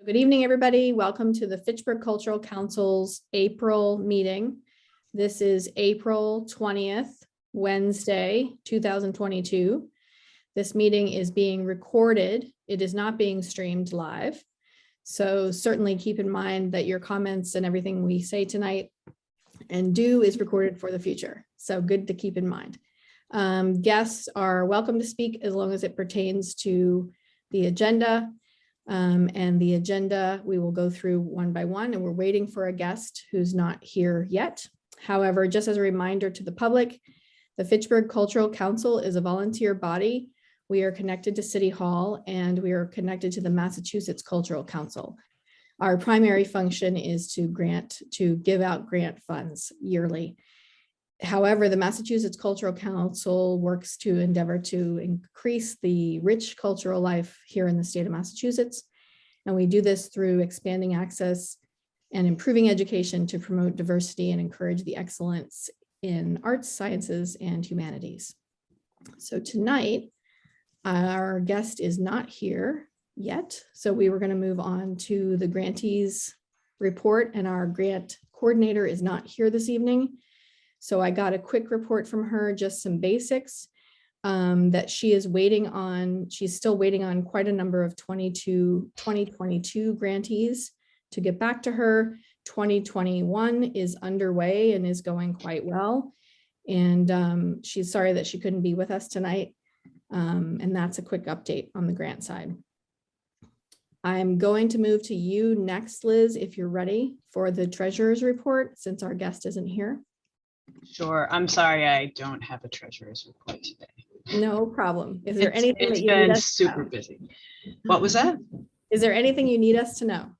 Good evening, everybody. Welcome to the Fitchburg Cultural Council's April meeting. This is April 20th, Wednesday, 2022. This meeting is being recorded. It is not being streamed live. So certainly keep in mind that your comments and everything we say tonight and do is recorded for the future. So good to keep in mind. Guests are welcome to speak as long as it pertains to the agenda. And the agenda we will go through one by one, and we're waiting for a guest who's not here yet. However, just as a reminder to the public, the Fitchburg Cultural Council is a volunteer body. We are connected to City Hall and we are connected to the Massachusetts Cultural Council. Our primary function is to give out grant funds yearly. However, the Massachusetts Cultural Council works to endeavor to increase the rich cultural life here in the state of Massachusetts. And we do this through expanding access and improving education to promote diversity and encourage the excellence in arts, sciences, and humanities. So tonight, our guest is not here yet. So we were going to move on to the grantees report, and our grant coordinator is not here this evening. So I got a quick report from her, just some basics that she is waiting on. She's still waiting on quite a number of 2022 grantees to get back to her. 2021 is underway and is going quite well. And she's sorry that she couldn't be with us tonight. And that's a quick update on the grant side. I'm going to move to you next, Liz, if you're ready for the treasurer's report, since our guest isn't here. Sure. I'm sorry, I don't have a treasurer's report today. No problem. Is there anything it's that you need been us super busy. What was that? Is there anything you need us to know?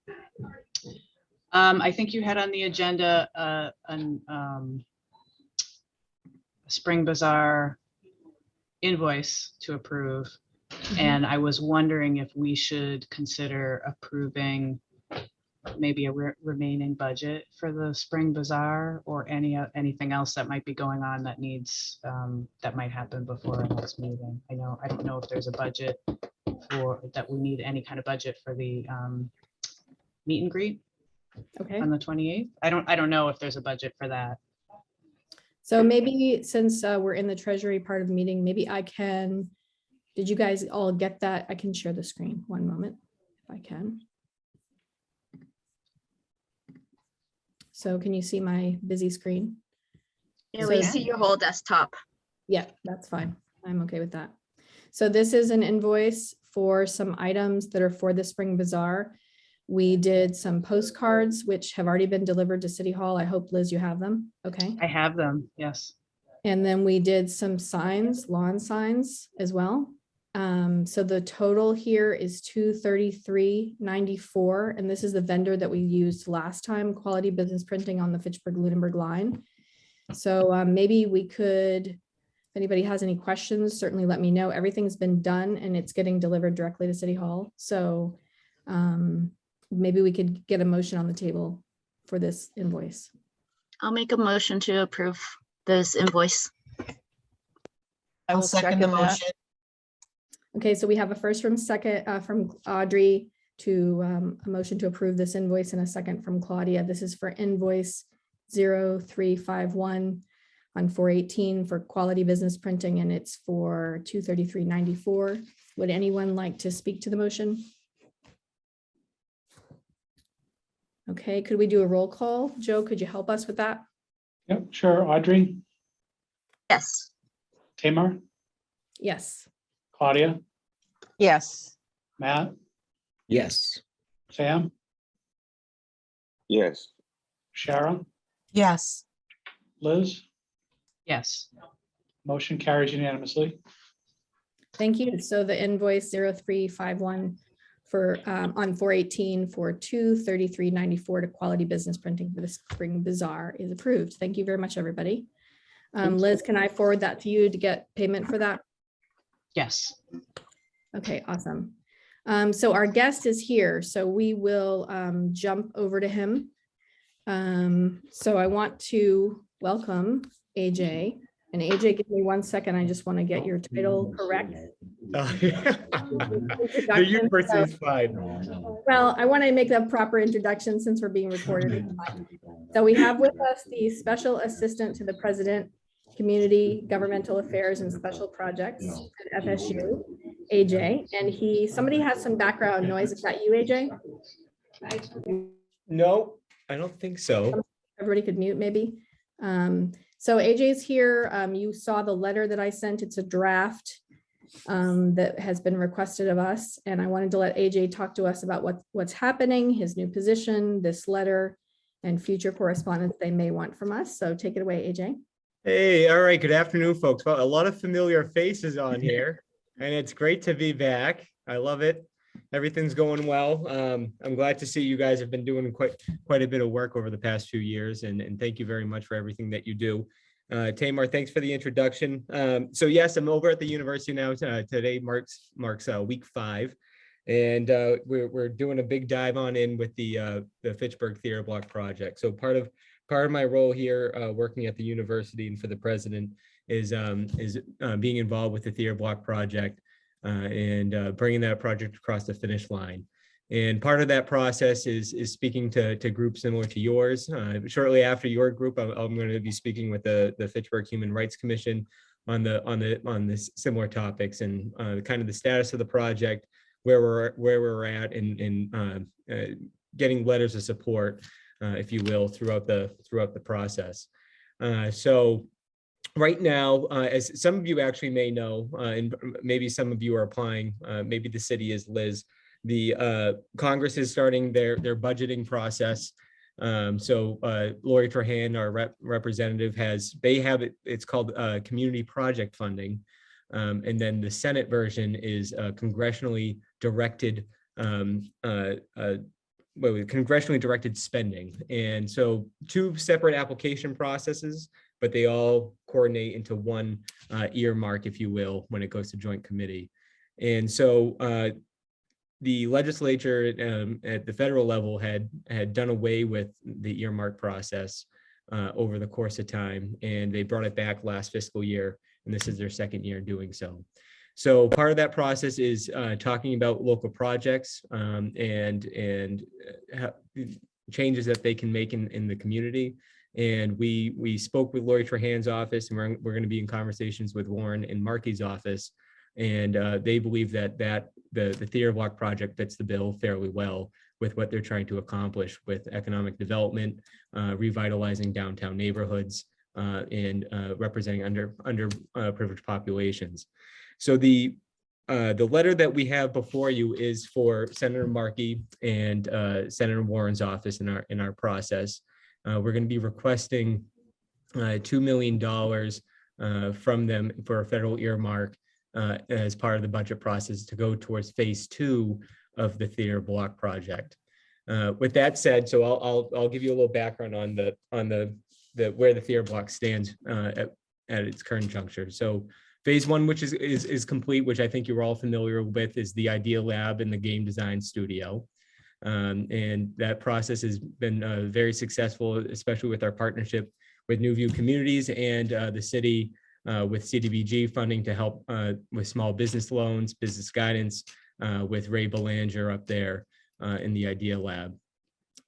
I think you had on the agenda a Spring Bazaar invoice to approve. And I was wondering if we should consider approving maybe a remaining budget for the Spring Bazaar, or anything else that might be going on that needs that might happen before our next meeting. I don't know if there's a budget for that. We need any kind of budget for the meet and greet on the 28th. I don't know if there's a budget for that. So maybe since we're in the treasury part of the meeting, maybe I can. Did you guys all get that? I can share the screen. One moment, if I can. So can you see my busy screen? Yeah, we see your whole desktop. Yeah, that's fine. I'm okay with that. So this is an invoice for some items that are for the Spring Bazaar. We did some postcards, which have already been delivered to City Hall. I hope, Liz, you have them. Okay. I have them, yes. And then we did some signs, lawn signs as well. So the total here is $233.94, and this is the vendor that we used last time, Quality Business Printing on the Fitchburg-Lunenburg line. So maybe we could, if anybody has any questions, certainly let me know. Everything's been done and it's getting delivered directly to City Hall. So maybe we could get a motion on the table for this invoice. I'll make a motion to approve this invoice. I will second the motion. Okay, so we have a first from Audrey to a motion to approve this invoice, and a second from Claudia. This is for invoice 0351 on 418 for Quality Business Printing, and it's for $233.94. Would anyone like to speak to the motion? Okay, could we do a roll call? Joe, could you help us with that? Yep, sure. Audrey? Yes. Tamar? Yes. Claudia? Yes. Matt? Yes. Sam? Yes. Sharon? Yes. Liz? Yes. Motion carries unanimously. Thank you. So the invoice 0351 for on 418 for $233.94 to Quality Business Printing for the Spring Bazaar is approved. Thank you very much, everybody. Liz, can I forward that to you to get payment for that? Yes. Okay, awesome. So our guest is here, so we will jump over to him. So I want to welcome AJ. And AJ, give me 1 second. I just want to get your title correct. The university is fine. Well, I want to make a proper introduction since we're being recorded. So we have with us the Special Assistant to the President, Community Governmental Affairs and Special Projects at FSU, AJ, and somebody has some background noise. Is that you, AJ? No, I don't think so. Everybody could mute maybe. So AJ's here. You saw the letter that I sent. It's a draft that has been requested of us. And I wanted to let AJ talk to us about what's happening, his new position, this letter, and future correspondence they may want from us. So take it away, AJ. Hey, all right. Good afternoon, folks. Well, a lot of familiar faces on here, and it's great to be back. I love it. Everything's going well. I'm glad to see you guys have been doing quite a bit of work over the past few years, and thank you very much for everything that you do. Tamar, thanks for the introduction. So yes, I'm over at the university now. Today marks week 5, and we're doing a big dive on in with the Fitchburg Theater Block project. So part of my role here, working at the university and for the president, is being involved with the Theater Block project and bringing that project across the finish line. And part of that process is speaking to groups similar to yours. Shortly after your group, I'm going to be speaking with the Fitchburg Human Rights Commission on this similar topics and kind of the status of the project, where we're at, and getting letters of support, if you will, throughout the process. So right now, as some of you actually may know, and maybe some of you are applying, maybe the city is, Liz, the Congress is starting their budgeting process. So Lori Trahan, our representative, it's called community project funding. And then the Senate version is congressionally directed spending. And so 2 separate application processes, but they all coordinate into one earmark, if you will, when it goes to joint committee. And so the legislature at the federal level had done away with the earmark process over the course of time, and they brought it back last fiscal year, and this is their second year doing so. So part of that process is talking about local projects and changes that they can make in the community. And we spoke with Lori Trahan's office, and we're going to be in conversations with Warren and Markey's office. And they believe that the Theater Block project fits the bill fairly well with what they're trying to accomplish with economic development, revitalizing downtown neighborhoods, and representing underprivileged populations. So the letter that we have before you is for Senator Markey and Senator Warren's office in our process. We're going to be requesting $2 million from them for a federal earmark as part of the budget process to go towards phase 2 of the Theater Block project. With that said, so I'll give you a little background on the where the Theater Block stands at its current juncture. So phase 1, which is complete, which I think you're all familiar with, is the Idea Lab and the game design studio. And that process has been very successful, especially with our partnership with New View Communities and the city with CDBG funding to help with small business loans, business guidance with Ray Belanger up there in the Idea Lab.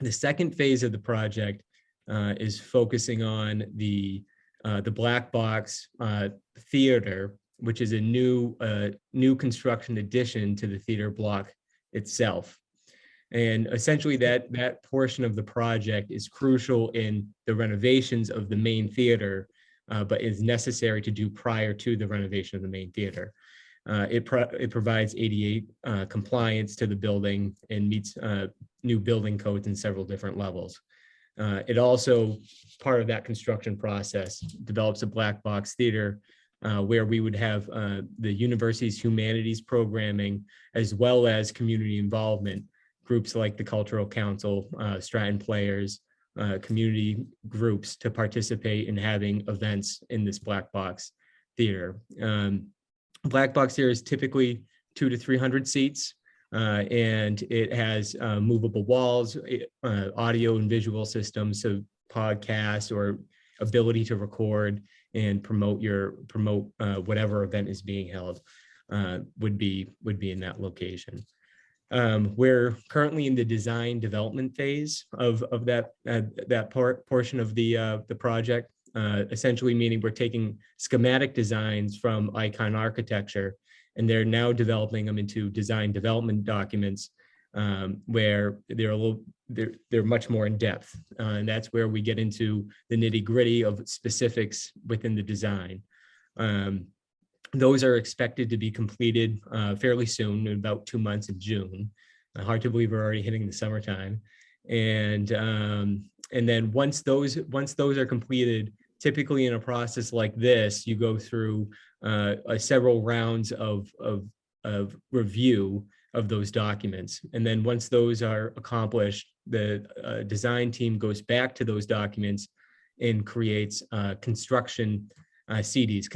The second phase of the project is focusing on the Black Box Theater, which is a new construction addition to the Theater Block itself. And essentially that portion of the project is crucial in the renovations of the main theater, but is necessary to do prior to the renovation of the main theater. It provides ADA compliance to the building and meets new building codes in several different levels. It also, part of that construction process, develops a black box theater where we would have the university's humanities programming, as well as community involvement, groups like the Cultural Council, Stratton Players, community groups to participate in having events in this black box theater. Black box theater is typically 200 to 300 seats, and it has movable walls, audio and visual systems, so podcasts or ability to record and promote whatever event is being held. would be in that location. We're currently in the design development phase of that portion of the project. Essentially meaning we're taking schematic designs from Icon Architecture, and they're now developing them into design development documents, where they're much more in depth, and that's where we get into the nitty gritty of specifics within the design. Those are expected to be completed fairly soon, in about 2 months in June. Hard to believe we're already hitting the summertime, and then once those are completed, typically in a process like this, you go through several rounds of review of those documents. And then once those are accomplished, the design team goes back to those documents and creates construction CDs,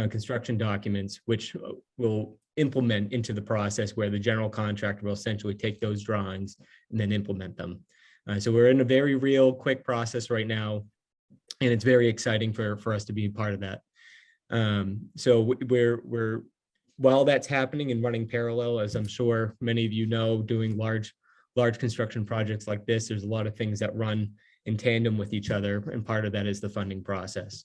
construction documents, which will implement into the process, where the general contractor will essentially take those drawings and then implement them. So we're in a very real quick process right now, and it's very exciting for us to be a part of that. So we're while that's happening and running parallel, as I'm sure many of you know, doing large construction projects like this, there's a lot of things that run in tandem with each other, and part of that is the funding process.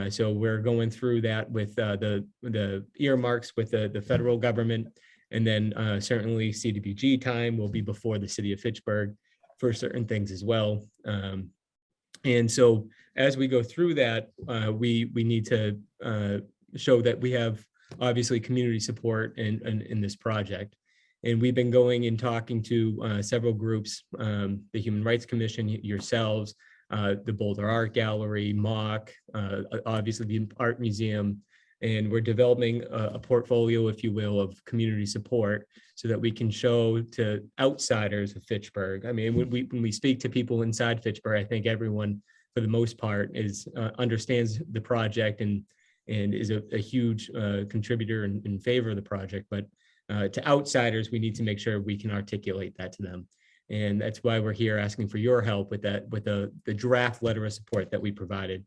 So we're going through that with the earmarks with the federal government, and then certainly CDBG time will be before the city of Fitchburg for certain things as well. And so as we go through that, we need to show that we have obviously community support in this project. And we've been going and talking to several groups, the Human Rights Commission, yourselves, the Boulder Art Gallery, MOC, obviously the Art Museum, and we're developing a portfolio, if you will, of community support so that we can show to outsiders of Fitchburg. I mean, when we speak to people inside Fitchburg, I think everyone, for the most part, understands the project and is a huge contributor in favor of the project. But to outsiders, we need to make sure we can articulate that to them. And that's why we're here asking for your help with that, with the draft letter of support that we provided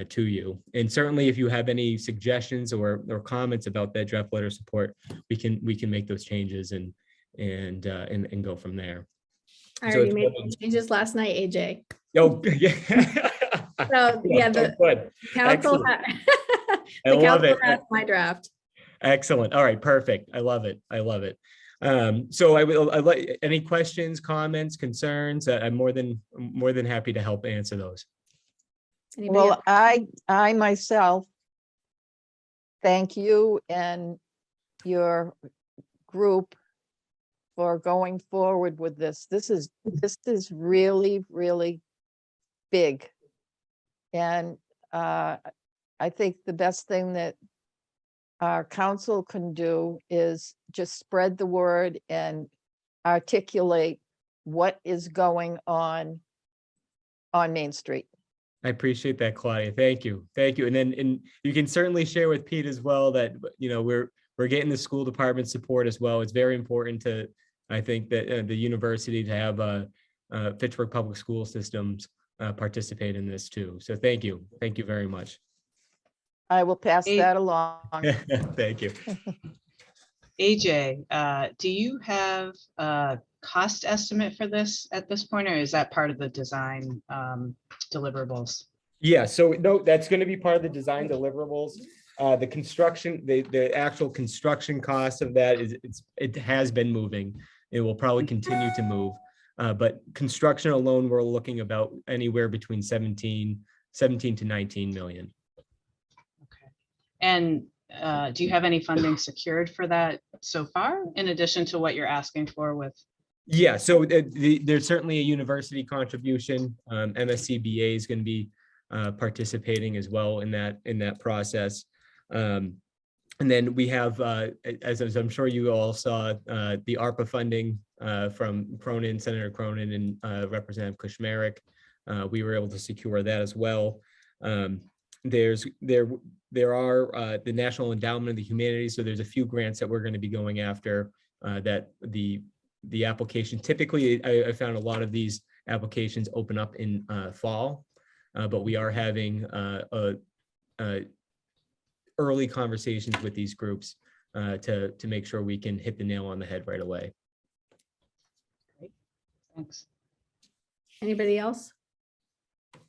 to you. And certainly if you have any suggestions or comments about that draft letter of support, we can make those changes and go from there. I So already it's made looking- those changes last night, AJ. Oh, yeah. So yeah, the Good. council, Excellent. I the love council it. has my draft. Excellent. All right, perfect. I love it. I love it. So I like any questions, comments, concerns. I'm more than happy to help answer those. Anybody Well, else? I myself thank you and your group for going forward with this. This is really, really big. And I think the best thing that our council can do is just spread the word and articulate what is going on Main Street. I appreciate that, Claudia. Thank you. Thank you. And you can certainly share with Pete as well that, you know, we're getting the school department support as well. It's very important to, I think, that the university to have Fitchburg Public School Systems participate in this too. So thank you. Thank you very much. I will pass Hey. that along. Thank you. AJ, do you have a cost estimate for this at this point, or is that part of the design deliverables? Yeah, so no, that's going to be part of the design deliverables. The construction, the actual construction cost of that it has been moving. It will probably continue to move. But construction alone, we're looking about anywhere between 17 to 19 million. Okay. And do you have any funding secured for that so far, in addition to what you're asking for with? Yeah, so there's certainly a university contribution. MSCBA is going to be participating as well in that process. And then we have, as I'm sure you all saw, the ARPA funding from Cronin, Senator Cronin and Representative Kushmarek. We were able to secure that as well. There are the National Endowment of the Humanities, so there's a few grants that we're going to be going after that the application. Typically, I found a lot of these applications open up in fall, but we are having early conversations with these groups to make sure we can hit the nail on the head right away. Thanks. Anybody else?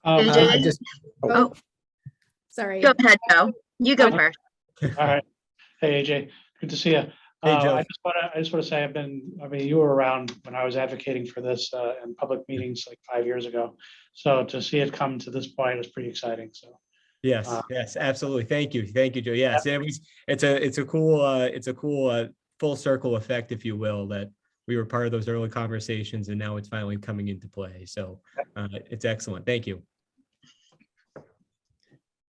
AJ? All I just, Oh, sorry. Go ahead, Joe. You go Okay. first. right. Hey, AJ, good to see you. Hey, Joe. I just want to say you were around when I was advocating for this in public meetings like 5 years ago. So to see it come to this point is pretty exciting. So Yes, yes, absolutely. Thank you, Joe. Yes, it's a cool full circle effect, if you will, that we were part of those early conversations and now it's finally coming into play. So it's excellent. Thank you.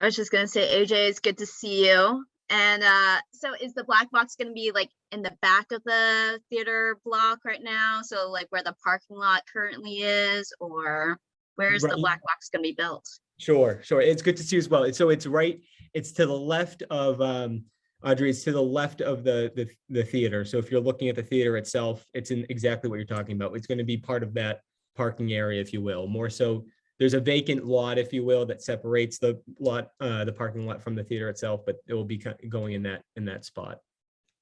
I was just gonna say, AJ, it's good to see you. And so is the black box gonna be like in the back of the theater block right now? So like where the parking lot currently is, or where is the Right. black box gonna be built? Sure. It's good to see you as well. So it's to the left of Audrey, it's to the left of the theater. So if you're looking at the theater itself, it's in exactly what you're talking about. It's going to be part of that parking area, if you will. More so, there's a vacant lot, if you will, that separates the parking lot from the theater itself, but it will be going in that spot.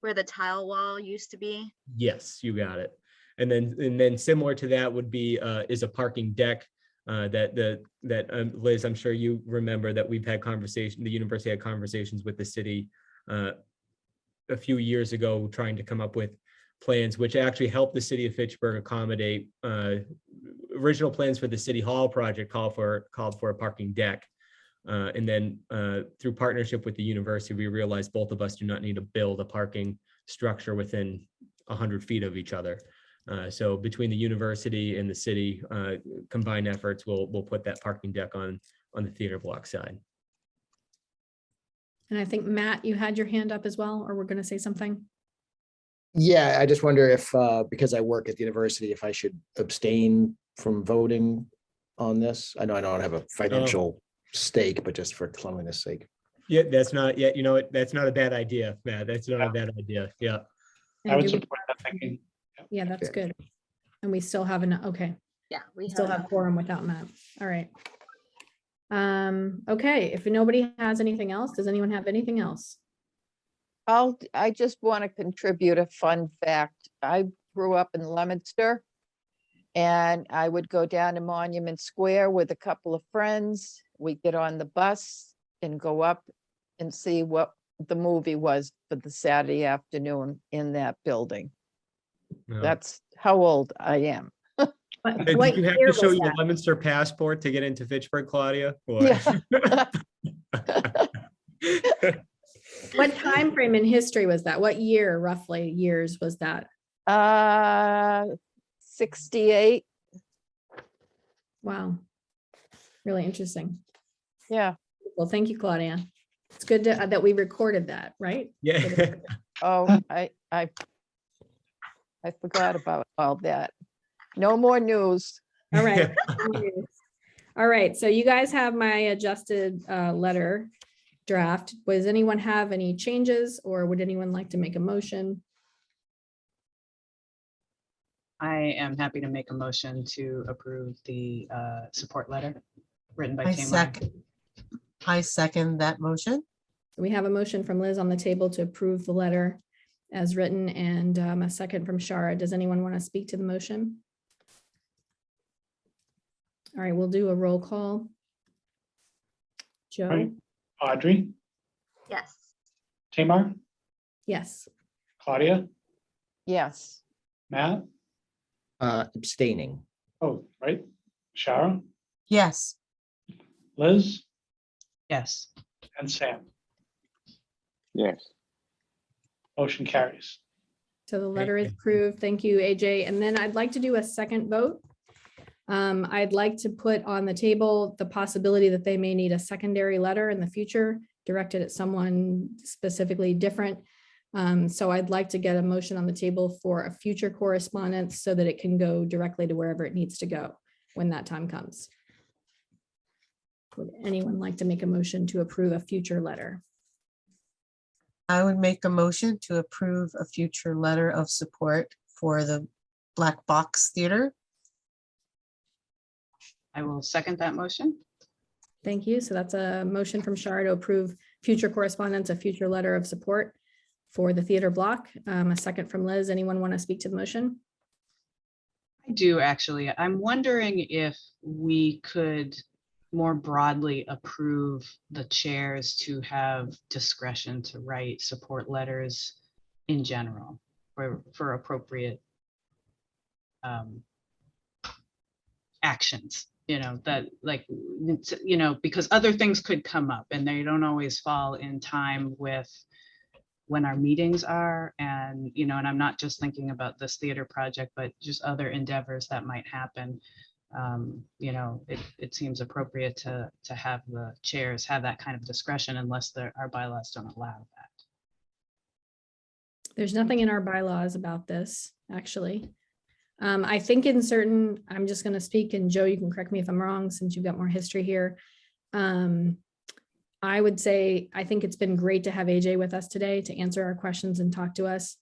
Where the tile wall used to be? Yes, you got it. And then similar to that would be is a parking deck that Liz, I'm sure you remember that we've had the university had conversations with the city a few years ago, trying to come up with plans which actually helped the city of Fitchburg accommodate original plans for the city hall project called for a parking deck. And then through partnership with the university, we realized both of us do not need to build a parking structure within 100 feet of each other. So between the university and the city, combined efforts, we'll put that parking deck on the theater block side. And I think Matt, you had your hand up as well, or we're going to say something. yeah, I just wonder if, because I work at the university, if I should abstain from voting on this. I know I don't have a financial stake, but just for cleanliness sake. Yeah, that's not yet. You know what? That's not a bad idea, Matt. That's not a bad idea. Yeah. I And would do we- support that thinking. Yeah, that's Okay. good. And we still have okay. Yeah, we Still have quorum without Matt. All right. Okay, if nobody has anything else, does anyone have anything else? I just want to contribute a fun fact. I grew up in Leominster. And I would go down to Monument Square with a couple of friends. We'd get on the bus and go up and see what the movie was for the Saturday afternoon in that building. No. That's how old I am. What Did you have year to show was your that? Leominster passport to get into Fitchburg, Claudia? Or- Yeah. What time frame in history was that? What year, roughly, years was that? 68. Wow. Really interesting. Yeah. Well, thank you, Claudia. It's good that we recorded that, right? Yeah. Oh, I forgot about all that. No more news. All right. All right, so you guys have my adjusted letter draft. Does anyone have any changes, or would anyone like to make a motion? I am happy to make a motion to approve the support letter written by I Tamar. second that motion. We have a motion from Liz on the table to approve the letter as written, and a second from Shara. Does anyone want to speak to the motion? All right, we'll do a roll call. Joe? Right. Audrey, Yes. Tamar, Yes. Claudia, Yes. Matt, Abstaining. oh, right, Sharon, Yes, Liz, Yes, and Sam. Yes, Motion carries. So the letter is approved. Thank you, AJ. And then I'd like to do a second vote. I'd like to put on the table the possibility that they may need a secondary letter in the future directed at someone specifically different. So I'd like to get a motion on the table for a future correspondence so that it can go directly to wherever it needs to go when that time comes. Would anyone like to make a motion to approve a future letter? I would make a motion to approve a future letter of support for the Black Box Theater. I will second that motion. Thank you. So that's a motion from Shar to approve future correspondence, a future letter of support for the theater block. A second from Liz. Anyone want to speak to the motion? I do actually. I'm wondering if we could more broadly approve the chairs to have discretion to write support letters in general for appropriate actions, that like, because other things could come up and they don't always fall in time with when our meetings are, and and I'm not just thinking about this theater project, but just other endeavors that might happen. It seems appropriate to have the chairs have that kind of discretion unless our bylaws don't allow that. There's nothing in our bylaws about this, actually. I think in certain, I'm just going to speak, and Joe, you can correct me if I'm wrong, since you've got more history here. I would say, I think it's been great to have AJ with us today to answer our questions and talk to us.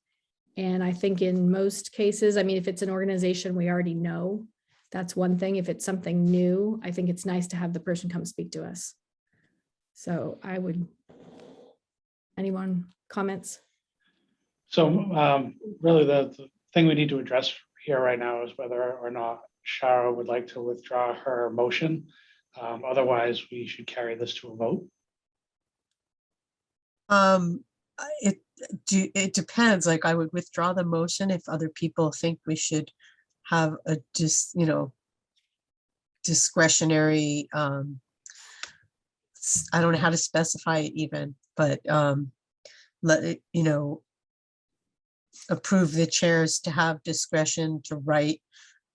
And I think in most cases, I mean, if it's an organization we already know, that's one thing. If it's something new, I think it's nice to have the person come speak to us. So anyone comments? So really the thing we need to address here right now is whether or not Shara would like to withdraw her motion. Otherwise, we should carry this to a vote. It depends. Like, I would withdraw the motion if other people think we should have a discretionary, I don't know how to specify it even, but let it, approve the chairs to have discretion to write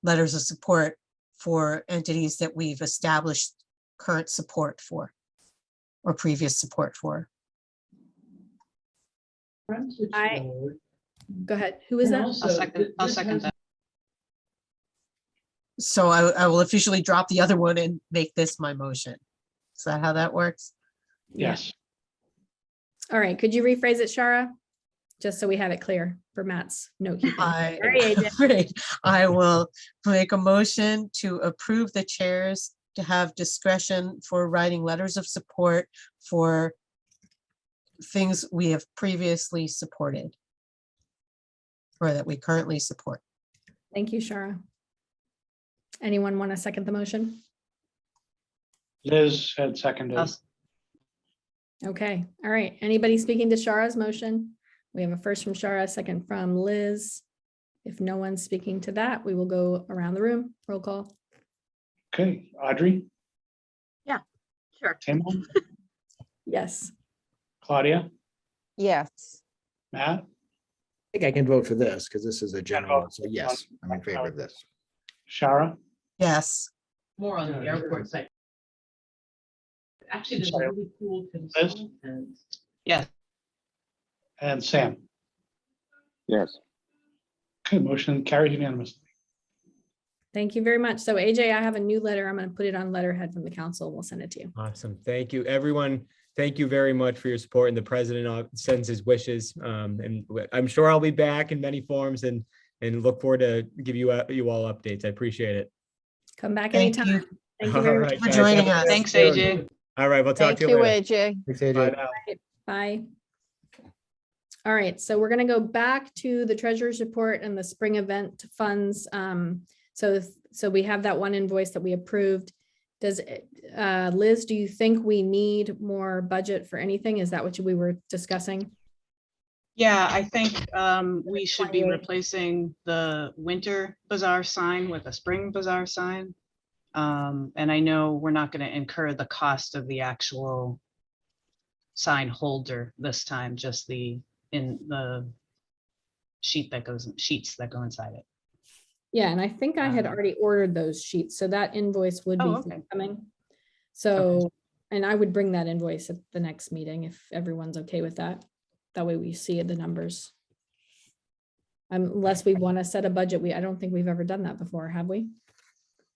letters of support for entities that we've established current support for or previous support for. Go ahead. Who is that? I'll second that. So I will officially drop the other one and make this my motion. Is that how that works? Yes. All right. Could you rephrase it, Shara? Just so we have it clear for Matt's note keeping. Sorry, AJ. Great. I will make a motion to approve the chairs to have discretion for writing letters of support for things we have previously supported or that we currently support. Thank you, Shara. Anyone want to second the motion? Liz had seconded. Okay. All right. Anybody speaking to Shara's motion? We have a first from Shara, a second from Liz. If no one's speaking to that, we will go around the room. Roll call. Okay, Audrey, Sure. Tamara, Yes. Claudia, Yes. Matt, I think I can vote for this because this is a general, one. So yes, I'm in favor of this. Shara, Yes. More on the airport side. Actually, there's a Sorry. really cool Liz? consultant. Yes. and Sam. Yes. Okay, motion carried unanimously. Thank you very much. So AJ, I have a new letter. I'm going to put it on letterhead from the council. We'll send it to you. Awesome. Thank you, everyone. Thank you very much for your support, and the president sends his wishes. And I'm sure I'll be back in many forms and look forward to give you all updates. I appreciate it. Come back Thank anytime. you Thank you very All much. right, for guys. joining us. Thanks, AJ. All right, we'll talk Thank to you you, later. AJ. Thanks, Bye AJ. now. Bye. All right, so we're going to go back to the treasurer's report and the spring event funds. So we have that one invoice that we approved. Does Liz, do you think we need more budget for anything? Is that what we were discussing? Yeah, I think we should be 28. replacing the winter bazaar sign with a spring bazaar sign. And I know we're not going to incur the cost of the actual sign holder this time, just the sheets that go inside it. Yeah, and I think I had already ordered those sheets, so that invoice would be Oh, okay. coming. So, and I would bring that invoice at the next meeting if everyone's okay with that. That way we see the numbers. Unless we want to set a budget, I don't think we've ever done that before, have we?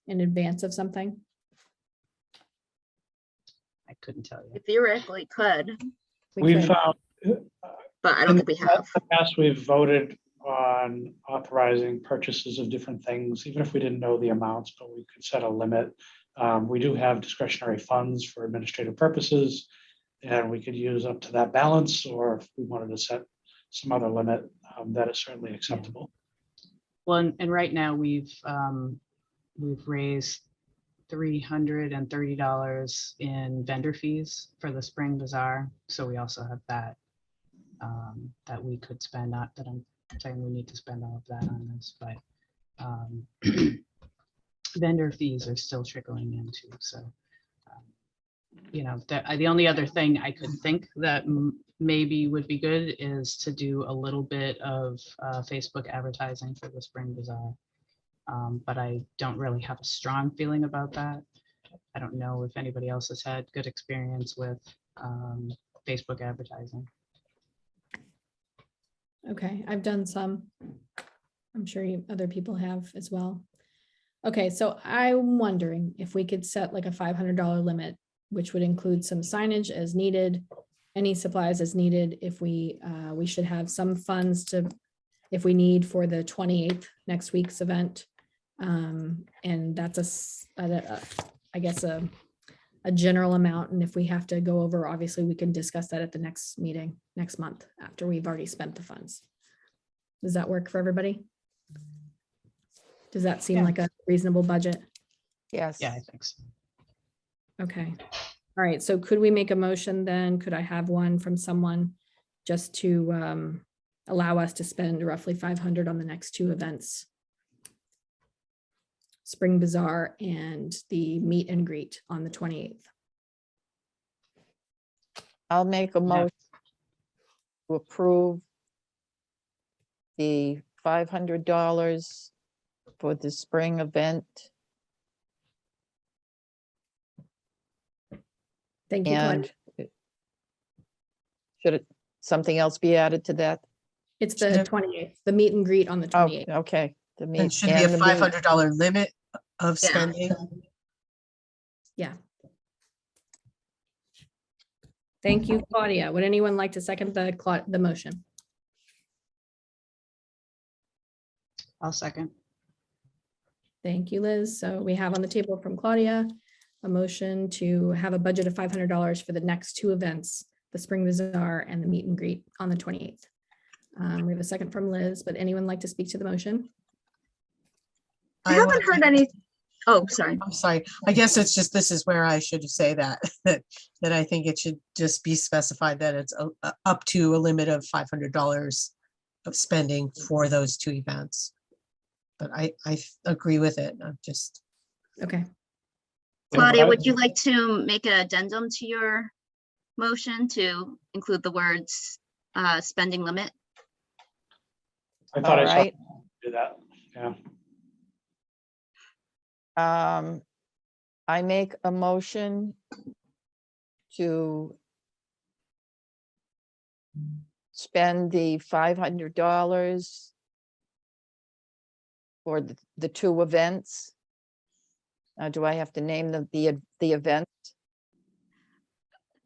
In advance of something? I couldn't tell you. You theoretically could, We We've, could. but I don't think we have. in the past, we've voted on authorizing purchases of different things, even if we didn't know the amounts, but we could set a limit. We do have discretionary funds for administrative purposes, and we could use up to that balance, or if we wanted to set some other limit, that is certainly acceptable. Well, and right now we've raised $330 in vendor fees for the spring bazaar. So we also have that, that we could spend, not that I'm saying we need to spend all of that on this, but vendor fees are still trickling in too. So, you know, the only other thing I could think that maybe would be good is to do a little bit of Facebook advertising for the spring bazaar. But I don't really have a strong feeling about that. I don't know if anybody else has had good experience with Facebook advertising. Okay, I've done some. I'm sure other people have as well. Okay, so I'm wondering if we could set like a $500 limit, which would include some signage as needed, any supplies as needed. If we should have some funds to, if we need, for the 28th, next week's event. And that's I guess a general amount. And if we have to go over, obviously we can discuss that at the next meeting next month after we've already spent the funds. Does that work for everybody? Does that seem like a reasonable budget? Yes. Yeah, I think so. Okay. All right. So could we make a motion then? Could I have one from someone just to allow us to spend roughly 500 on the next two events? Spring Bazaar and the meet and greet on the 28th. I'll make a motion to approve the $500 for the spring event. Thank you, Claudia. And should it, something else be added to that? It's Should the it- 28th, the meet and greet on the Oh, 28th. okay. The And meet should be a and the meet. $500 limit of Yeah. spending. Yeah. Thank you, Claudia. Would anyone like to second the motion? I'll second. Thank you, Liz. So we have on the table from Claudia a motion to have a budget of $500 for the next two events, the Spring Bazaar and the meet and greet on the 28th. We have a second from Liz, but anyone like to speak to the motion? I I would- haven't heard any. Oh, sorry. I'm sorry. I guess it's just, this is where I should say that, that I think it should just be specified that it's up to a limit of $500 of spending for those two events. But I agree with it. I'm just, Okay. Claudia, would you like to make an addendum to your motion to include the words spending limit? I thought All I saw right. you do that. Yeah. I make a motion to spend the $500 for the two events. Do I have to name the event?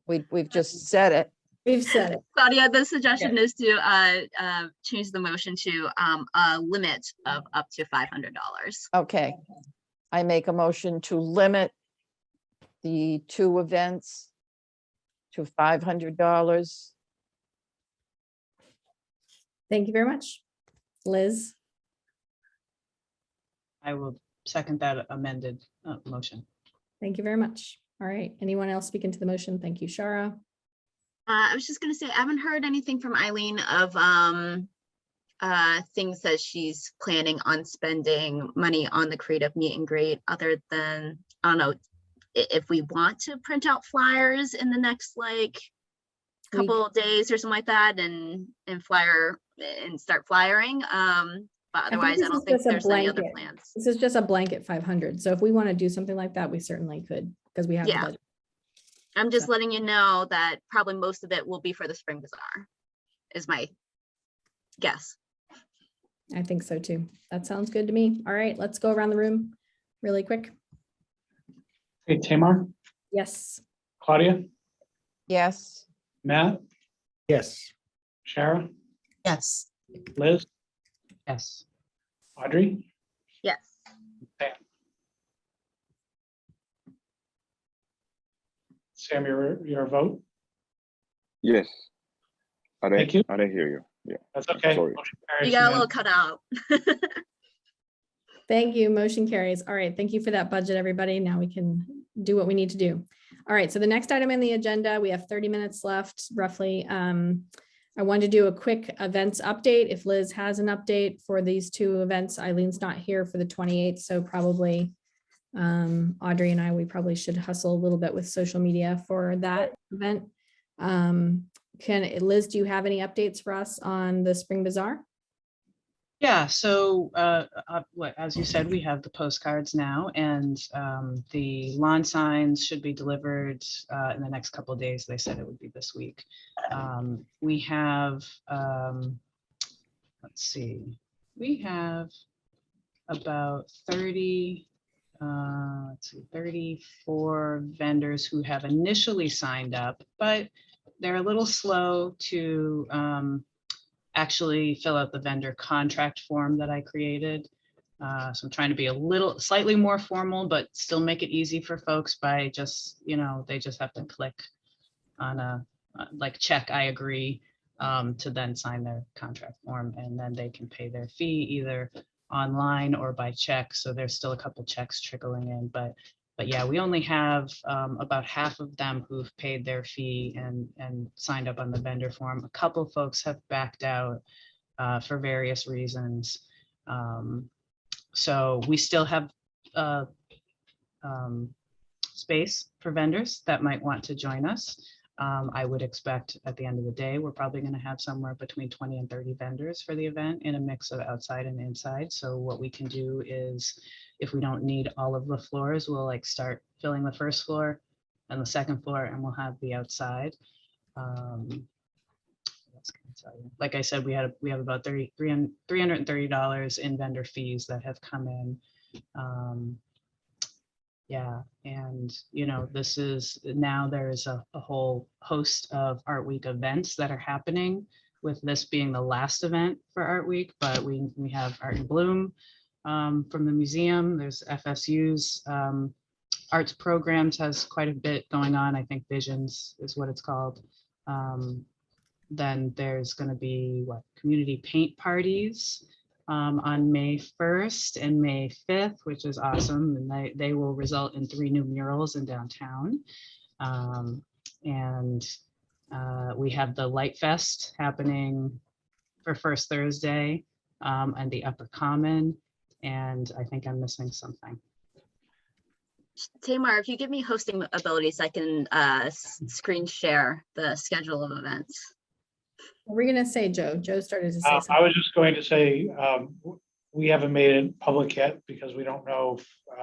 We've just said it. We've said it. Claudia, the suggestion is to change the motion to a limit of up to $500. Okay. I make a motion to limit the two events to $500. Thank you very much. Liz, I will second that amended motion. thank you very much. All right. Anyone else speaking to the motion? Thank you, Shara. I was just gonna say, I haven't heard anything from Eileen of things that she's planning on spending money on the creative meet and greet, other than, I don't know, if we want to print out flyers in the next like couple of days or something like that and start flyering. But otherwise, I this don't is think just a there's any other blanket. plans. This is just a blanket 500. So if we want to do something like that, we certainly could, because we have the Yeah. budget. I'm just letting you know that probably most of it will be for the Spring Bazaar, is my guess. I think so too. That sounds good to me. All right, let's go around the room really quick. Hey, Tamar, Yes. Claudia, Yes. Matt, Yes. Shara, yes. Liz, Yes. Audrey, Yes. Sam, your vote. Yes. Thank you. I didn't hear you. That's okay. Sorry. Motion You carries got a little unanimously. cut out. Thank you. Motion carries. All right. Thank you for that budget, everybody. Now we can do what we need to do. All right. So the next item in the agenda, we have 30 minutes left roughly. I wanted to do a quick events update. If Liz has an update for these two events, Eileen's not here for the 28th. So probably Audrey and I, we probably should hustle a little bit with social media for that event. Liz, do you have any updates for us on the Spring Bazaar? Yeah, so as you said, we have the postcards now, and the lawn signs should be delivered in the next couple of days. They said it would be this week. We have, let's see, we have about 34 vendors who have initially signed up, but they're a little slow to actually fill out the vendor contract form that I created. So I'm trying to be slightly more formal, but still make it easy for folks by just, they just have to click on like check, I agree, to then sign their contract form, and then they can pay their fee either online or by check. So there's still a couple checks trickling in, but yeah, we only have about half of them who've paid their fee and signed up on the vendor form. A couple folks have backed out for various reasons. So we still have space for vendors that might want to join us. I would expect at the end of the day, we're probably going to have somewhere between 20 and 30 vendors for the event in a mix of outside and inside. So what we can do is, if we don't need all of the floors, we'll like start filling the first floor and the second floor, and we'll have the outside. What else can I tell you? Like I said, we have about $330 in vendor fees that have come in. Yeah, and this is now there's a whole host of Art Week events that are happening, with this being the last event for Art Week. But we have Art in Bloom from the museum. There's FSU's arts programs has quite a bit going on. I think Visions is what it's called. Then there's going to be community paint parties on May 1st and May 5th, which is awesome. And they will result in 3 new murals in downtown. And we have the Light Fest happening for First Thursday and the Upper Common. And I think I'm missing something. Tamar, if you give me hosting abilities, I can screen share the schedule of events. What were we going to say, Joe? Joe started to say I something. was just going to say, we haven't made it public yet because we don't know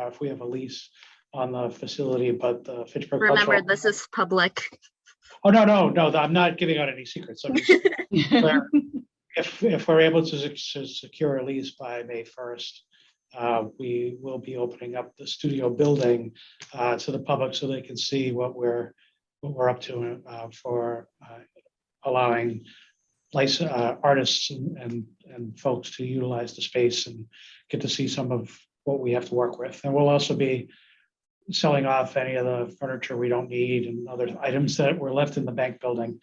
if we have a lease on the facility, but the Fitchburg Remember, Cultural. this is public. Oh, no, I'm not giving out any secrets. I'm just clear. If we're able to secure a lease by May 1st, we will be opening up the studio building to the public so they can see what we're up to for allowing artists and folks to utilize the space and get to see some of what we have to work with. And we'll also be selling off any of the furniture we don't need and other items that were left in the bank building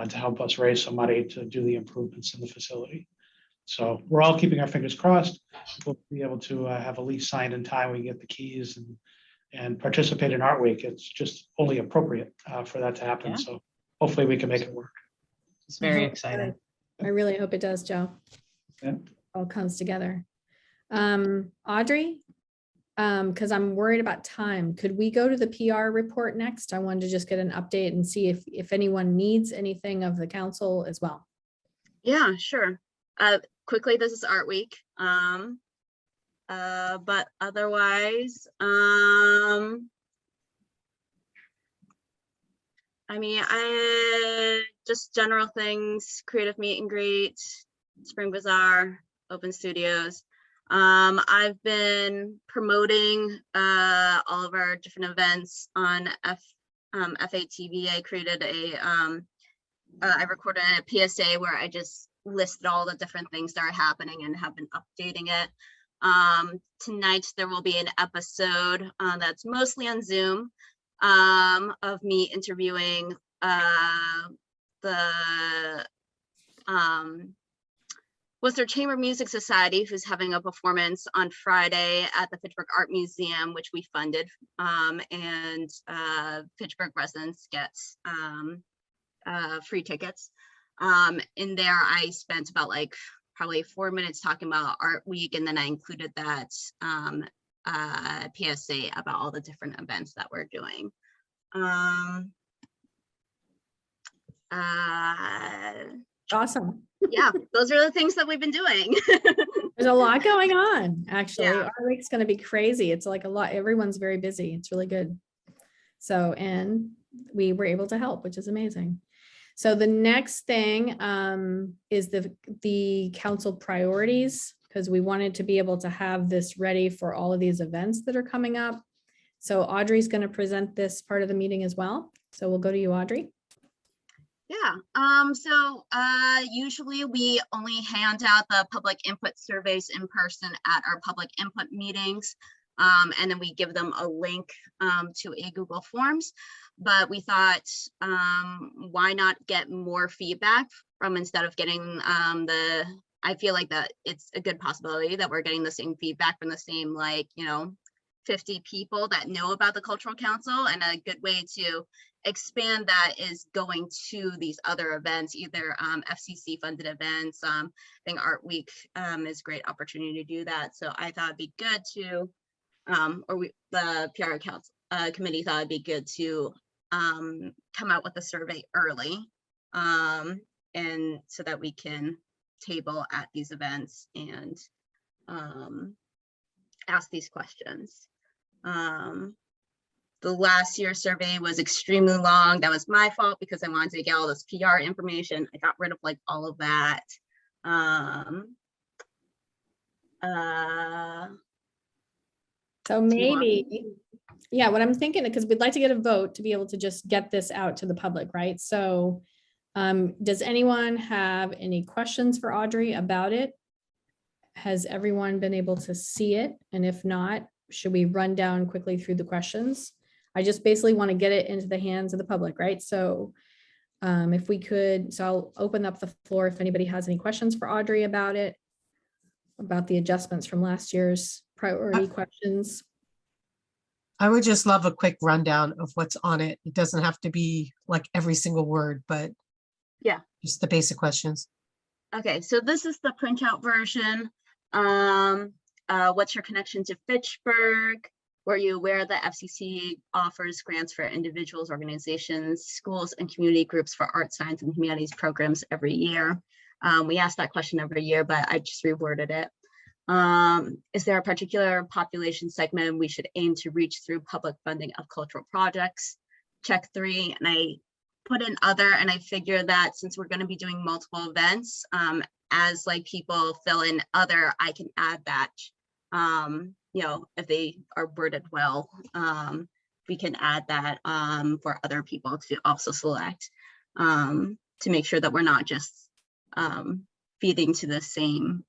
to help us raise some money to do the improvements in the facility. So we're all keeping our fingers crossed. We'll be able to have a lease signed in time. We get the keys and participate in Art Week. It's just only appropriate for that to happen. Yeah. So hopefully we can make it work. It's very hope- exciting. I really hope it does, Joe. Yeah. All comes together. Audrey, because I'm worried about time, could we go to the PR report next? I wanted to just get an update and see if anyone needs anything of the council as well. Yeah, sure. Quickly, this is Art Week. But otherwise, I mean, I just general things, creative meet and greet, Spring Bazaar, open studios. I've been promoting all of our different events on FATV. I created I recorded a PSA where I just listed all the different things that are happening and have been updating it. Tonight there will be an episode that's mostly on Zoom of me interviewing the was their Chamber Music Society, who's having a performance on Friday at the Fitchburg Art Museum, which we funded. And Fitchburg residents gets free tickets. In there, I spent about like probably 4 minutes talking about Art Week, and then I included that PSA about all the different events that we're doing. Awesome. Yeah, those are the things that we've been doing. There's a lot going on, actually. Yeah. Our week's going to be crazy. It's like a lot. Everyone's very busy. It's really good. So, and we were able to help, which is amazing. So the next thing is the council priorities, because we wanted to be able to have this ready for all of these events that are coming up. So Audrey's going to present this part of the meeting as well. So we'll go to you, Audrey. Yeah, so usually we only hand out the public input surveys in person at our public input meetings. And then we give them a link to a Google Forms. But we thought, why not get more feedback from, instead of getting I feel like that it's a good possibility that we're getting the same feedback from the same, like, 50 people that know about the Cultural Council, and a good way to expand that is going to these other events, either FCC funded events. I think Art Week is a great opportunity to do that. So I thought it'd be good to, the PR Council committee thought it'd be good to come out with a survey early, and so that we can table at these events and ask these questions. The last year's survey was extremely long. That was my fault because I wanted to get all this PR information. I got rid of like all of that. So maybe, yeah, what I'm thinking, because we'd like to get a vote to be able to just get this out to the public, right? So does anyone have any questions for Audrey about it? Has everyone been able to see it? And if not, should we run down quickly through the questions? I just basically want to get it into the hands of the public, right? So if we could, so I'll open up the floor if anybody has any questions for Audrey about it, about the adjustments from last year's priority questions. I would just love a quick rundown of what's on it. It doesn't have to be like every single word, but Yeah. just the basic questions. Okay, so this is the printout version. What's your connection to Fitchburg? Were you aware that FCC offers grants for individuals, organizations, schools, and community groups for art, science, and humanities programs every year? We ask that question every year, but I just reworded it. Is there a particular population segment we should aim to reach through public funding of cultural projects? Check 3, and I put in other, and I figure that since we're going to be doing multiple events, as like people fill in other, I can add that, if they are worded well, we can add that for other people to also select, to make sure that we're not just feeding to the same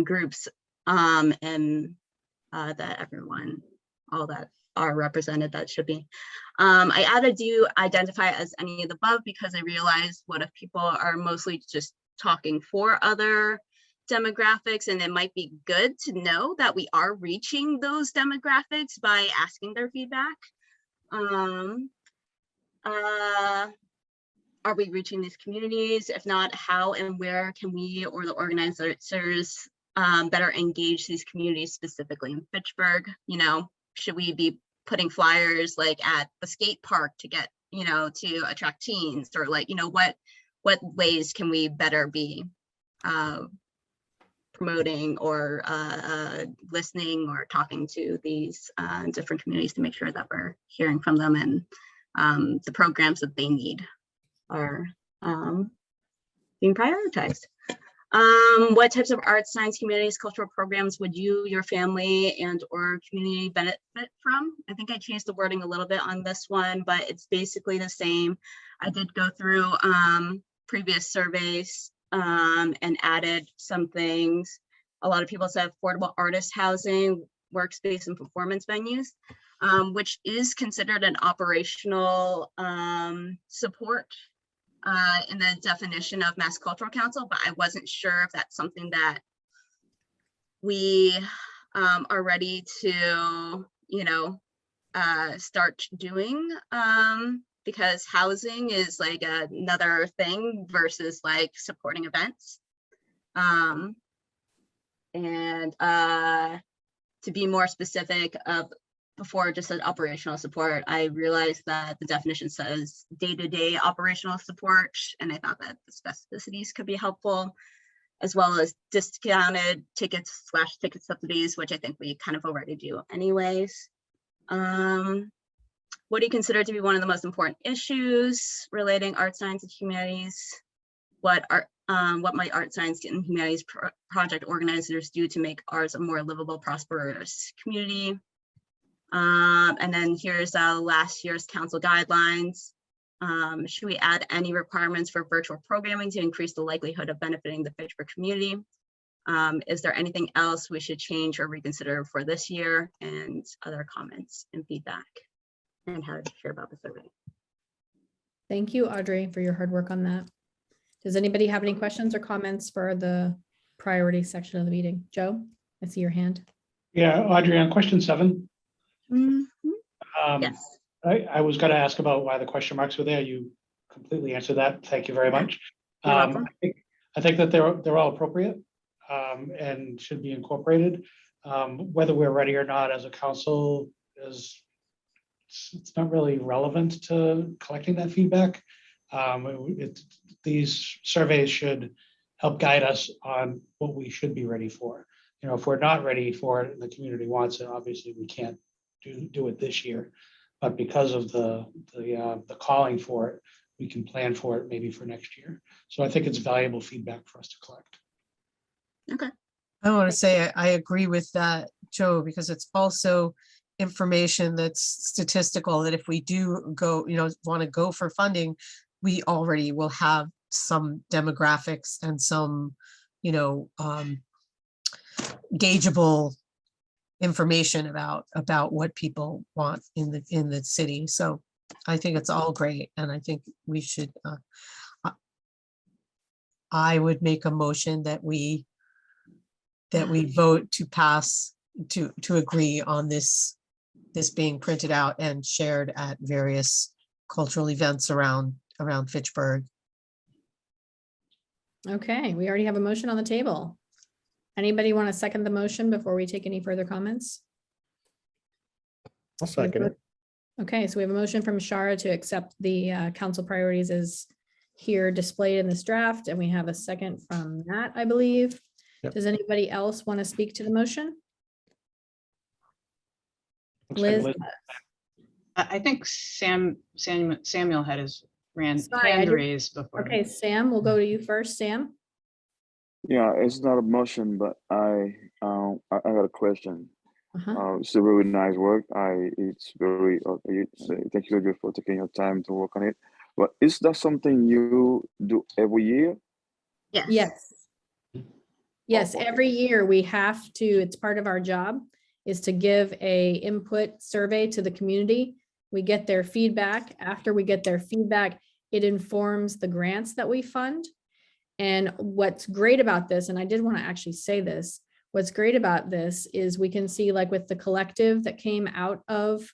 groups, and that everyone, all that are represented that should be. I added do identify as any of the above because I realized what if people are mostly just talking for other demographics, and it might be good to know that we are reaching those demographics by asking their feedback. Are we reaching these communities? If not, how and where can we or the organizers better engage these communities, specifically in Fitchburg? Should we be putting flyers like at the skate park to get, to attract teens, or like, what ways can we better be promoting or listening or talking to these different communities to make sure that we're hearing from them, and the programs that they need are being prioritized. What types of arts, science, humanities, cultural programs would you, your family, and or community benefit from? I think I changed the wording a little bit on this one, but it's basically the same. I did go through previous surveys and added some things. A lot of people said affordable artist housing, workspace, and performance venues, which is considered an operational support in the definition of Mass Cultural Council, but I wasn't sure if that's something that we are ready to, start doing, because housing is like another thing versus like supporting events. And to be more specific of before just said operational support, I realized that the definition says day-to-day operational support, and I thought that the specificities could be helpful, as well as discounted tickets / ticket subsidies, which I think we kind of already do anyways. What do you consider to be one of the most important issues relating art, science, and humanities? What might art, science, and humanities project organizers do to make ours a more livable, prosperous community? And then here's last year's council guidelines. Should we add any requirements for virtual programming to increase the likelihood of benefiting the Fitchburg community? Is there anything else we should change or reconsider for this year? And other comments and feedback, and how to share about the survey. Thank you, Audrey, for your hard work on that. Does anybody have any questions or comments for the priority section of the meeting? Joe, I see your hand. Yeah, Audrey, on question 7. Yes. I was going to ask about why the question marks were there. You completely answered that. Thank you very much. You're welcome. I think that they're all appropriate and should be incorporated. Whether we're ready or not as a council is it's not really relevant to collecting that feedback. These surveys should help guide us on what we should be ready for. If we're not ready for it and the community wants it, obviously we can't do it this year. But because of the calling for it, we can plan for it maybe for next year. So I think it's valuable feedback for us to collect. Okay. I want to say I agree with that, Joe, because it's also information that's statistical, that if we do go, want to go for funding, we already will have some demographics and some, gaugeable information about what people want in the city. So I think it's all great, and I think we should. I would make a motion that we vote to pass to agree on this being printed out and shared at various cultural events around Fitchburg. Okay, we already have a motion on the table. Anybody want to second the motion before we take any further comments? I'll second it. Okay, so we have a motion from Shara to accept the council priorities as here displayed in this draft, and we have a second from Matt, I believe. Yep. Does anybody else want to speak to the motion? Looks like Liz? I think Samuel had his hand Sorry, I didn't- raised before. Okay, Sam, we'll go to you first. Sam? Yeah, it's not a motion, but I got a question. Uh-huh. It's a really nice work. It's very thank you for taking your time to work on it. But is that something you do every year? Yes. Yes. Yes, okay. every year we have to, it's part of our job, is to give a input survey to the community. We get their feedback. After we get their feedback, it informs the grants that we fund. And what's great about this, and I did want to actually say this, what's great about this is we can see, like with the collective that came out of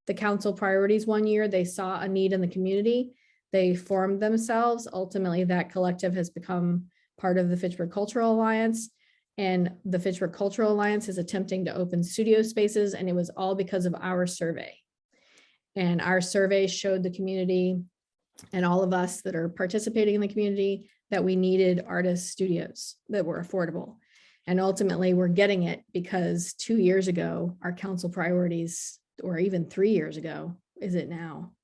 the council priorities one year, they saw a need in the community. They formed themselves. Ultimately, that collective has become part of the Fitchburg Cultural Alliance. And the Fitchburg Cultural Alliance is attempting to open studio spaces, and it was all because of our survey. And our survey showed the community and all of us that are participating in the community that we needed artist studios that were affordable. And ultimately, we're getting it because 2 years ago, our council priorities, or even 3 years ago, is it now?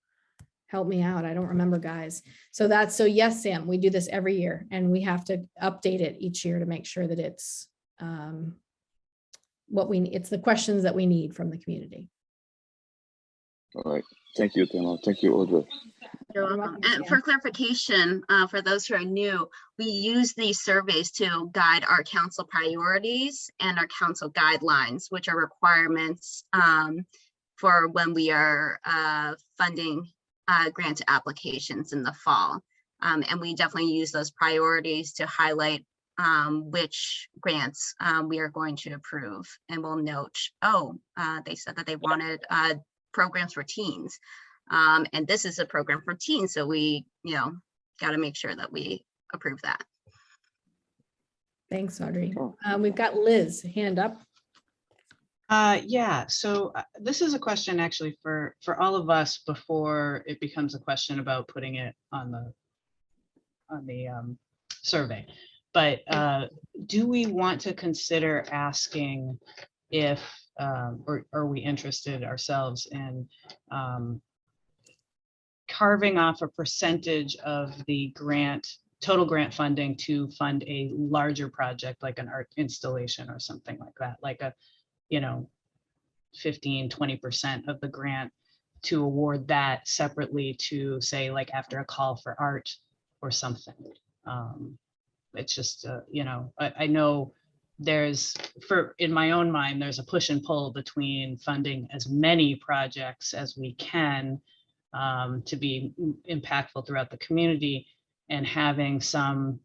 Help me out. I don't remember, guys. So yes, Sam, we do this every year, and we have to update it each year to make sure that it's it's the questions that we need from the community. All right. Thank you, Tema. Thank you, Audrey. You're welcome. And for clarification, for those who are new, we use these surveys to guide our council priorities and our council guidelines, which are requirements for when we are funding grant applications in the fall. And we definitely use those priorities to highlight which grants we are going to approve. And we'll note, they said that they wanted programs for teens. And this is a program for teens. So we, got to make sure that we approve that. Thanks, Audrey. Oh. We've got Liz, hand up. Yeah, so this is a question actually for all of us before it becomes a question about putting it on the survey. But do we want to consider asking if, or are we interested ourselves in carving off a percentage of the total grant funding to fund a larger project like an art installation or something like that, like a 15-20% of the grant, to award that separately to, say, like after a call for art or something. It's just, I know in my own mind, there's a push and pull between funding as many projects as we can to be impactful throughout the community, and having some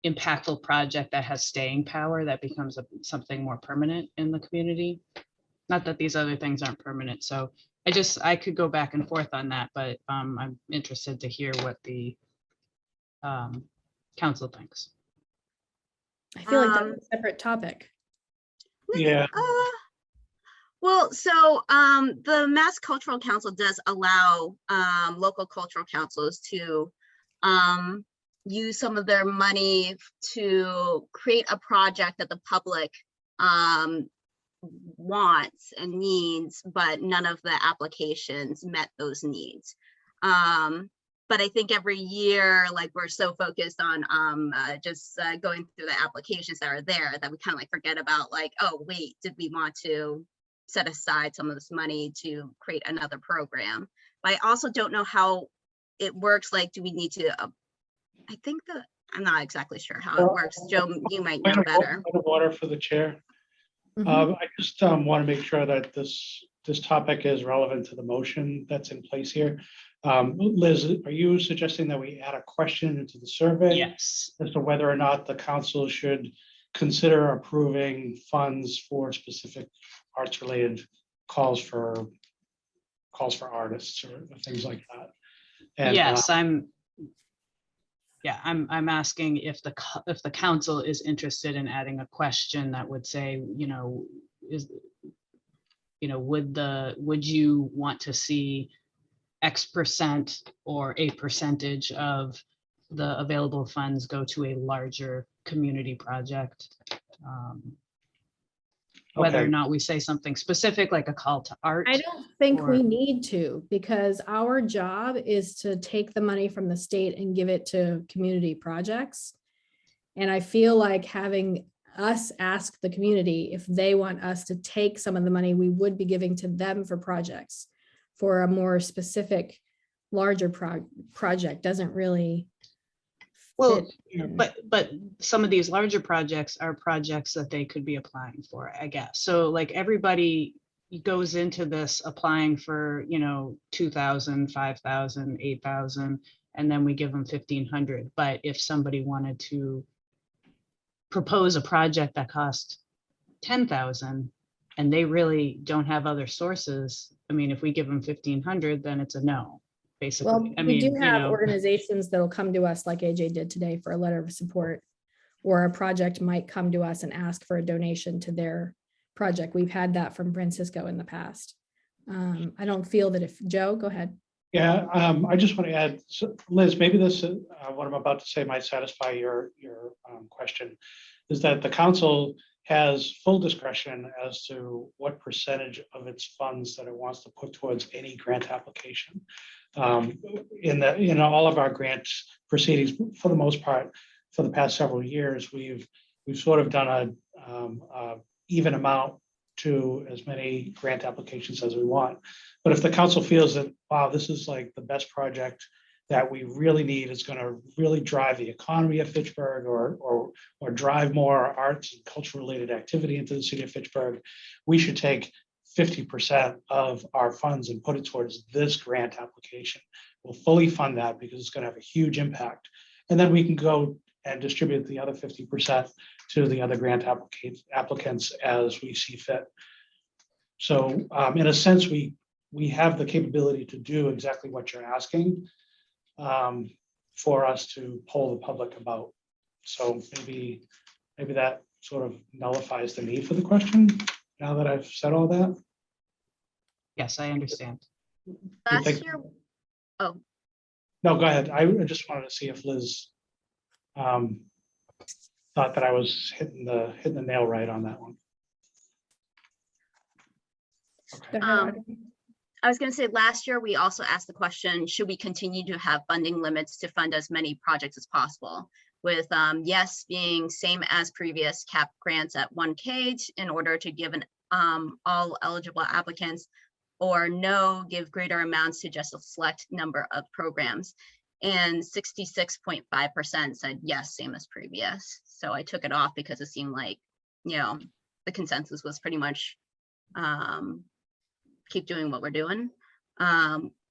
impactful project that has staying power that becomes something more permanent in the community. Not that these other things aren't permanent. So I could go back and forth on that, but I'm interested to hear what the council thinks. I feel like that's a separate topic. Yeah. Well, so the Mass Cultural Council does allow local cultural councils to use some of their money to create a project that the public wants and needs, but none of the applications met those needs. But I think every year, like, we're so focused on just going through the applications that are there that we kind of like forget about, like, oh wait, did we want to set aside some of this money to create another program? But I also don't know how it works. Like, do we need to I think that I'm not exactly sure how it works. Joe, you might know better. Point of order for the chair. Mhm. I just want to make sure that this topic is relevant to the motion that's in place here. Liz, are you suggesting that we add a question into the survey? Yes. As to whether or not the council should consider approving funds for specific arts related calls for artists or things like that? And, Yes, I'm asking if the council is interested in adding a question that would say, would you want to see X percent or a percentage of the available funds go to a larger community project? Whether or Okay. not we say something specific like a call to art. I don't think or- we need to, because our job is to take the money from the state and give it to community projects. And I feel like having us ask the community if they want us to take some of the money we would be giving to them for projects for a more specific, larger project doesn't really Well, fit in. but some of these larger projects are projects that they could be applying for, I guess. So like everybody goes into this applying for, 2,000, 5,000, 8,000, and then we give them 1,500. But if somebody wanted to propose a project that cost 10,000 and they really don't have other sources, I mean, if we give them 1,500, then it's a no. Basically. Well, we do have organizations that'll come to us like AJ did today for a letter of support, or a project might come to us and ask for a donation to their project. We've had that from Francisco in the past. I don't feel that if Joe, go ahead. Yeah, I just want to add, Liz, maybe this, what I'm about to say might satisfy your question, is that the council has full discretion as to what percentage of its funds that it wants to put towards any grant application. In all of our grant proceedings, for the most part, for the past several years, we've sort of done a even amount to as many grant applications as we want. But if the council feels that, wow, this is like the best project that we really need, is going to really drive the economy of Fitchburg or drive more arts and culture related activity into the city of Fitchburg, we should take 50% of our funds and put it towards this grant application. We'll fully fund that because it's going to have a huge impact. And then we can go and distribute the other 50% to the other grant applicants as we see fit. So in a sense, we have the capability to do exactly what you're asking for us to poll the public about. So maybe that sort of nullifies the need for the question now that I've said all that. Yes, I understand. Last think- year, No, go ahead. I just wanted to see if Liz thought that I was hitting the nail right on that one. Okay. Go ahead, Audrey. I was going to say last year, we also asked the question, should we continue to have funding limits to fund as many projects as possible? With yes being same as previous cap grants at 1K in order to give all eligible applicants, or no, give greater amounts to just a select number of programs. And 66.5% said yes, same as previous. So I took it off because it seemed like, the consensus was pretty much keep doing what we're doing.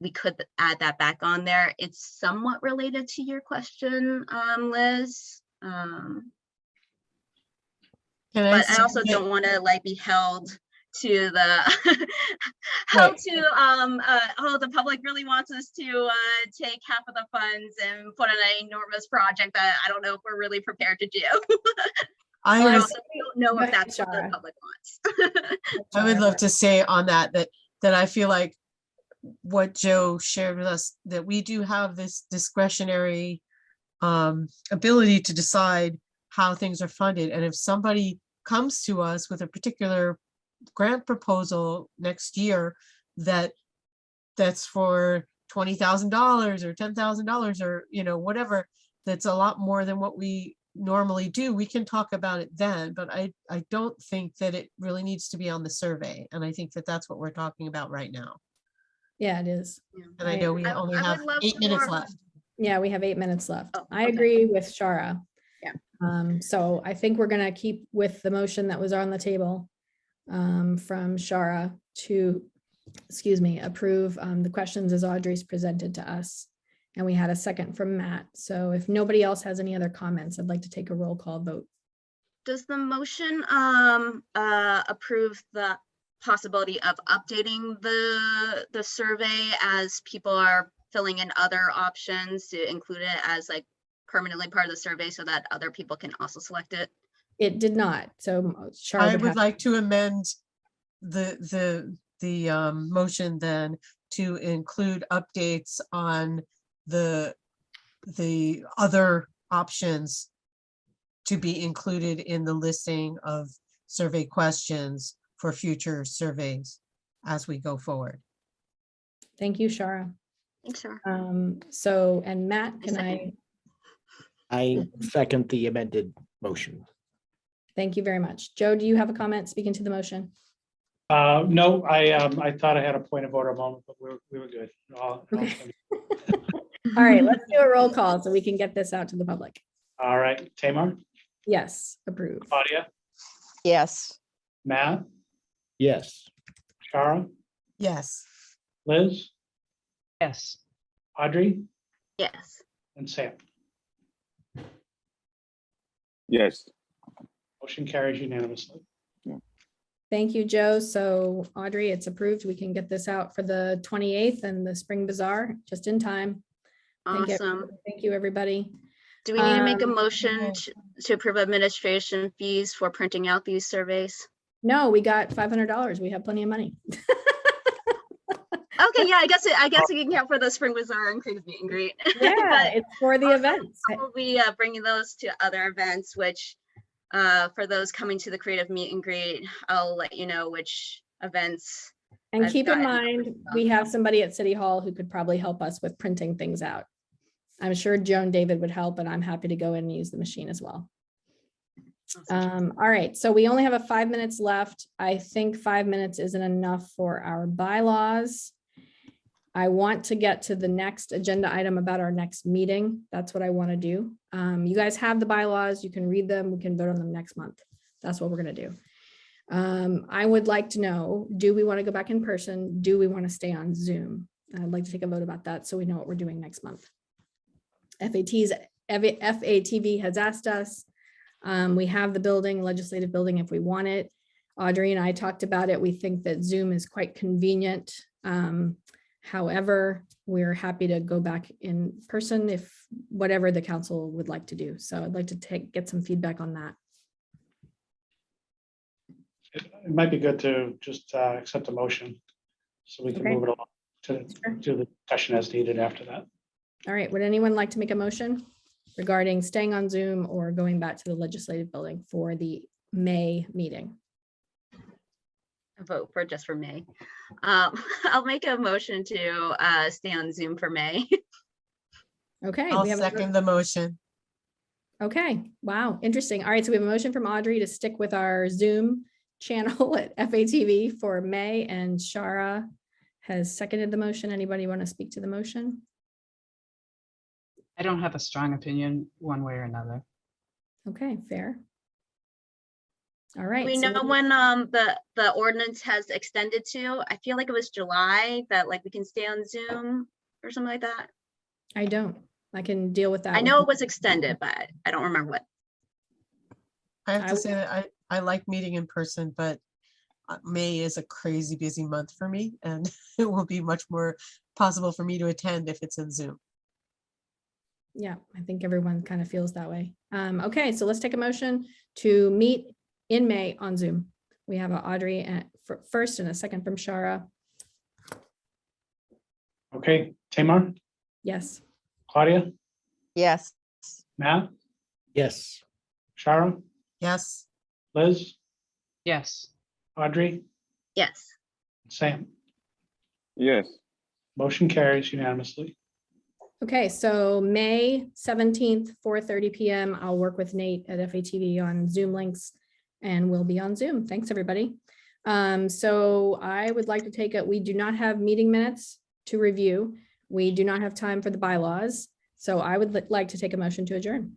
We could add that back on there. It's somewhat related to your question, Liz. Can But I say also that- don't want to be held to the the public really wants us to take half of the funds and put in an enormous project that I don't know if we're really prepared to do. I I was, also don't know Go if ahead, that's what the Shara. public wants. I would love to say on that I feel like what Joe shared with us, that we do have this discretionary ability to decide how things are funded. And if somebody comes to us with a particular grant proposal next year that's for $20,000 or $10,000 or whatever, that's a lot more than what we normally do, we can talk about it then, but I don't think that it really needs to be on the survey. And I think that that's what we're talking about right now. Yeah, it is. And I know we I- only I would have love 8 minutes more- left. Yeah, we have 8 minutes left. Oh, I okay. agree with Shara. Yeah. So I think we're gonna keep with the motion that was on the table from Shara to, approve the questions as Audrey's presented to us. And we had a second from Matt. So if nobody else has any other comments, I'd like to take a roll call vote. Does the motion approve the possibility of updating the survey as people are filling in other options to include it as permanently part of the survey so that other people can also select it? It did not. So Shara I would would have, like to amend the motion then to include updates on the other options to be included in the listing of survey questions for future surveys as we go forward. thank you, Shara. Thanks, sir. So, and Matt, can second. I second the amended motion. thank you very much. Joe, do you have a comment speaking to the motion? No, I thought I had a point of order a moment, but we were good. Okay. All right, let's do a roll call so we can get this out to the public. All right, Tamar, Yes, approved. Claudia, Yes, Matt, Yes, Shara, Yes, Liz, Yes, Audrey, Yes. and Sam. Yes. Motion carries unanimously. Thank you, Joe. So Audrey, it's approved. We can get this out for the 28th and the Spring Bazaar just in time. Awesome. Thank you, everybody. Do we need to make a Um, motion to approve administration fees for printing out these surveys? No, we got $500. We have plenty of money. Okay, yeah, I guess we can count for the Spring Bazaar and Creative Meet and Greet. Yeah, But it's for the also, events. We'll be bringing those to other events, which for those coming to the Creative Meet and Greet, I'll let you know which events. And I've keep in gotten mind, we have somebody at City Hall who could probably help us with printing things out. I'm sure Joan David would help, and I'm happy to go in and use the machine as well. All right, so we only have 5 minutes left. I think 5 minutes isn't enough for our bylaws. I want to get to the next agenda item about our next meeting. That's what I want to do. You guys have the bylaws. You can read them. We can vote on them next month. That's what we're going to do. I would like to know, do we want to go back in person? Do we want to stay on Zoom? I'd like to take a vote about that so we know what we're doing next month. FATV has asked us. We have the building, legislative building, if we want it. Audrey and I talked about it. We think that Zoom is quite convenient. However, we're happy to go back in person if whatever the council would like to do. So I'd like to get some feedback on that. It might be good to just accept a motion so we can Okay. move it along to do the discussion as needed after that. All right, would anyone like to make a motion regarding staying on Zoom or going back to the legislative building for the May meeting? Vote for just for May. I'll make a motion to stay on Zoom for May. Okay. I'll we have a- second the motion. Okay, wow, interesting. All right, so we have a motion from Audrey to stick with our Zoom channel at FATV for May, and Shara has seconded the motion. Anybody want to speak to the motion? I don't have a strong opinion one way or another. Okay, fair. All right. We so know when the ordinance has extended to, I feel like it was July, that like we can stay on Zoom or something like that. I don't. I can deal with that. I with- know it was extended, but I don't remember what. I have I to would- say that I like meeting in person, but May is a crazy busy month for me, and it will be much more possible for me to attend if it's in Zoom. Yeah, I think everyone kind of feels that way. Okay, so let's take a motion to meet in May on Zoom. We have a Audrey first and a second from Shara. Okay, Tamar, Yes. Claudia, Yes, Matt, Yes, Shara, Yes, Liz, Yes, Audrey, Yes. Sam. Yes, Motion carries unanimously. Okay, so May 17th, 4:30 PM. I'll work with Nate at FATV on Zoom links and we'll be on Zoom. Thanks, everybody. So I would like to take it. We do not have meeting minutes to review. We do not have time for the bylaws. So I would like to take a motion to adjourn.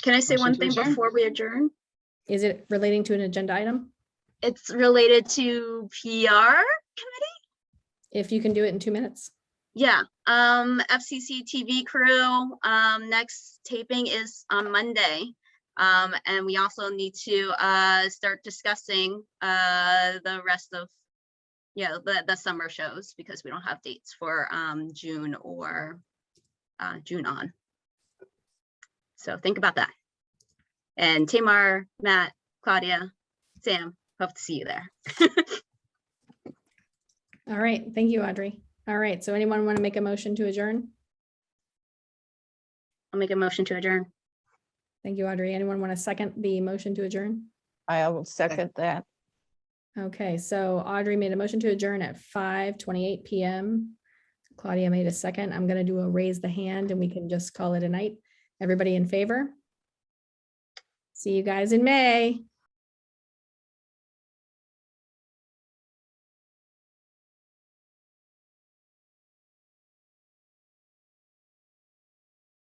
Can I say Motion one to thing adjourn. before we adjourn? Is it relating to an agenda item? It's related to PR committee. If you can do it in 2 minutes. Yeah, FCC TV crew, next taping is on Monday. And we also need to start discussing the rest of, the summer shows, because we don't have dates for June or June on. So think about that. And Tamar, Matt, Claudia, Sam, hope to see you there. All right, thank you, Audrey. All right, so anyone want to make a motion to adjourn? I'll make a motion to adjourn. Thank you, Audrey. Anyone want to second the motion to adjourn? I will second that. Okay, so Audrey made a motion to adjourn at 5:28 PM. Claudia made a second. I'm going to do a raise the hand and we can just call it a night. Everybody in favor? See you guys in May.